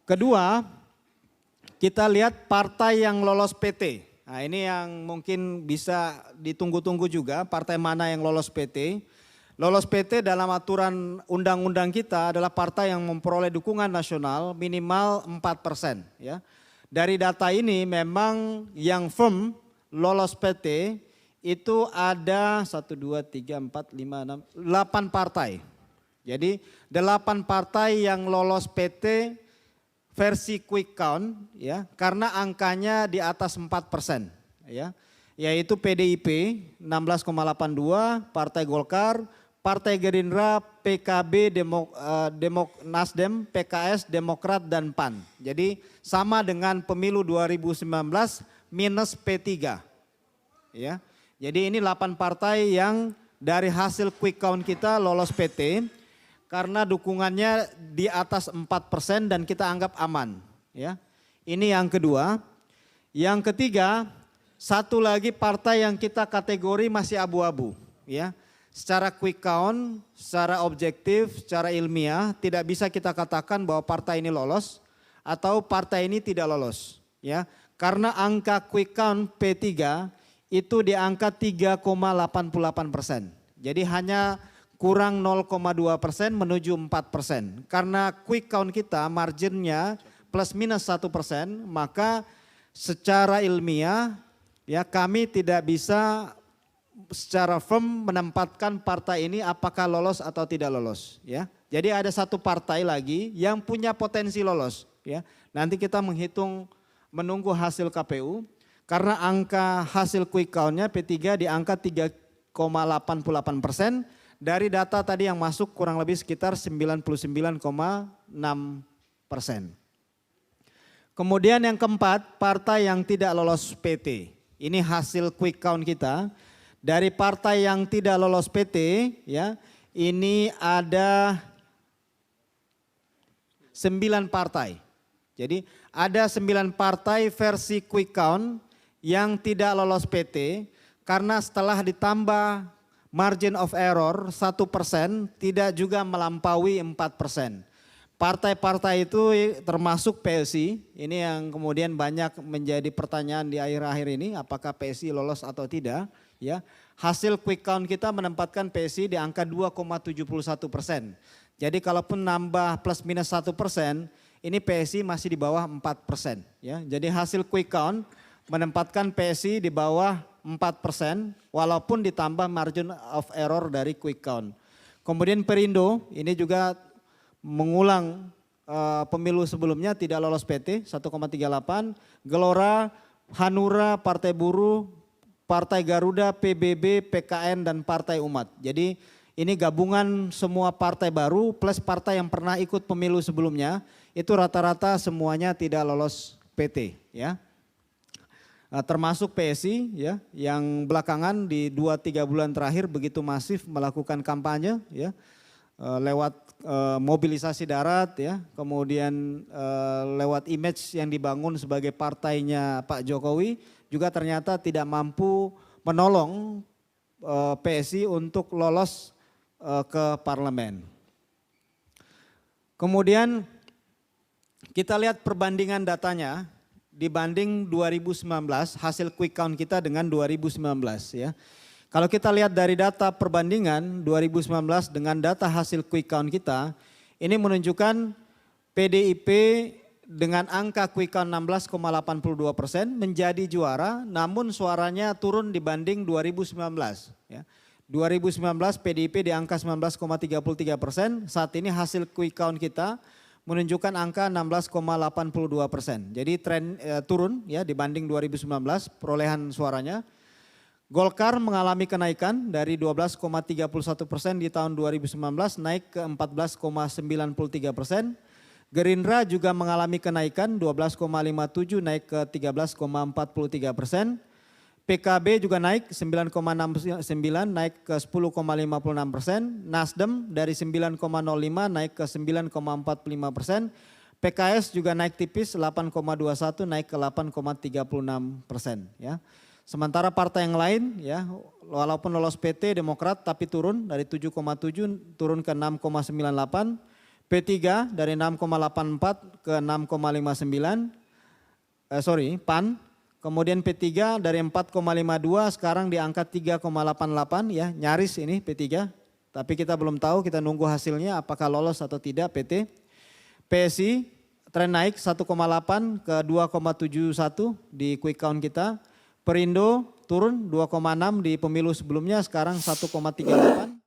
Kedua, kita lihat partai yang lolos PT. Nah, ini yang mungkin bisa ditunggu-tunggu juga, partai mana yang lolos PT. Lolos PT dalam aturan undang-undang kita adalah partai yang memperoleh dukungan nasional minimal 4%. Ya. Dari data ini memang yang firm lolos PT itu ada 1, 2, 3, 4, 5, 6, 8 partai. Jadi 8 partai yang lolos PT versi quick count ya, karena angkanya di atas 4%. Ya, yaitu PDIP 16,82, Partai Golkar, Partai Gerindra, PKB, Nasdem, PKS, Demokrat, dan PAN. Jadi sama dengan pemilu 2019 minus P3. Ya. Jadi ini 8 partai yang dari hasil quick count kita lolos PT karena dukungannya di atas 4% dan kita anggap aman. Ya. Ini yang kedua. Yang ketiga, satu lagi partai yang kita kategori masih abu-abu. Ya. Secara quick count, secara objektif, secara ilmiah tidak bisa kita katakan bahwa partai ini lolos atau partai ini tidak lolos. Ya, karena angka quick count P3 itu di angka 3,88%. Jadi hanya kurang 0,2% menuju 4%. Karena quick count kita marginnya plus minus 1%, maka secara ilmiah ya kami tidak bisa secara firm menempatkan partai ini apakah lolos atau tidak lolos ya. Jadi ada satu partai lagi yang punya potensi lolos ya. Nanti kita menunggu hasil KPU karena angka hasil quick count-nya P3 di angka 3,88%. Dari data tadi yang masuk kurang lebih sekitar 99,6%. Kemudian yang keempat, partai yang tidak lolos PT. Ini hasil quick count kita. Dari partai yang tidak lolos PT ya, ini ada 9 partai. Jadi ada 9 partai versi quick count yang tidak lolos PT karena setelah ditambah margin of error 1% tidak juga melampaui 4%. Partai-partai itu termasuk PSI, ini yang kemudian banyak menjadi pertanyaan di akhir-akhir ini apakah PSI lolos atau tidak. Ya, hasil quick count kita menempatkan PSI di angka 2,71%. Jadi kalaupun nambah plus minus 1%, ini PSI masih di bawah 4%. Ya, jadi hasil quick count menempatkan PSI di bawah 4%, walaupun ditambah margin of error dari quick count. Kemudian Perindo, ini juga mengulang pemilu sebelumnya tidak lolos PT 1,38, Gelora, Hanura, Partai Buruh, Partai Garuda, PBB, PKN, dan Partai Umat. Jadi ini gabungan semua partai baru plus partai yang pernah ikut pemilu sebelumnya, itu rata-rata semuanya tidak lolos PT. Ya. Termasuk PSI ya, yang belakangan di 2-3 bulan terakhir begitu masif melakukan kampanye ya, lewat mobilisasi darat ya, kemudian lewat image yang dibangun sebagai partainya Pak Jokowi, juga ternyata tidak mampu menolong PSI untuk lolos ke parlemen. Kemudian kita lihat perbandingan datanya dibanding 2019, hasil quick count kita dengan 2019 ya. Kalau kita lihat dari data perbandingan 2019 dengan data hasil quick count kita, ini menunjukkan PDIP dengan angka quick count 16,82% menjadi juara, namun suaranya turun dibanding 2019. Ya. 2019 PDIP di angka 19,33%, saat ini hasil quick count kita menunjukkan angka 16,82%. Jadi tren turun ya dibanding 2019 perolehan suaranya. Golkar mengalami kenaikan dari 12,31% di tahun 2019 naik ke 14,93%. Gerindra juga mengalami kenaikan 12,57 naik ke 13,43%. PKB juga naik 9,69 naik ke 10,56%. Nasdem dari 9,05 naik ke 9,45%. PKS juga naik tipis 8,21 naik ke 8,36% ya. Sementara partai yang lain ya walaupun lolos PT Demokrat tapi turun dari 7,7 turun ke 6,98. P3 dari 6,84 ke 6,59, PAN. Kemudian P3 dari 4,52 sekarang di angka 3,88 ya, nyaris ini P3. Tapi kita belum tahu, kita nunggu hasilnya apakah lolos atau tidak PT. PSI tren naik 1,8 ke 2,71 di quick count kita. Perindo turun 2,6 di pemilu sebelumnya, sekarang 1,38.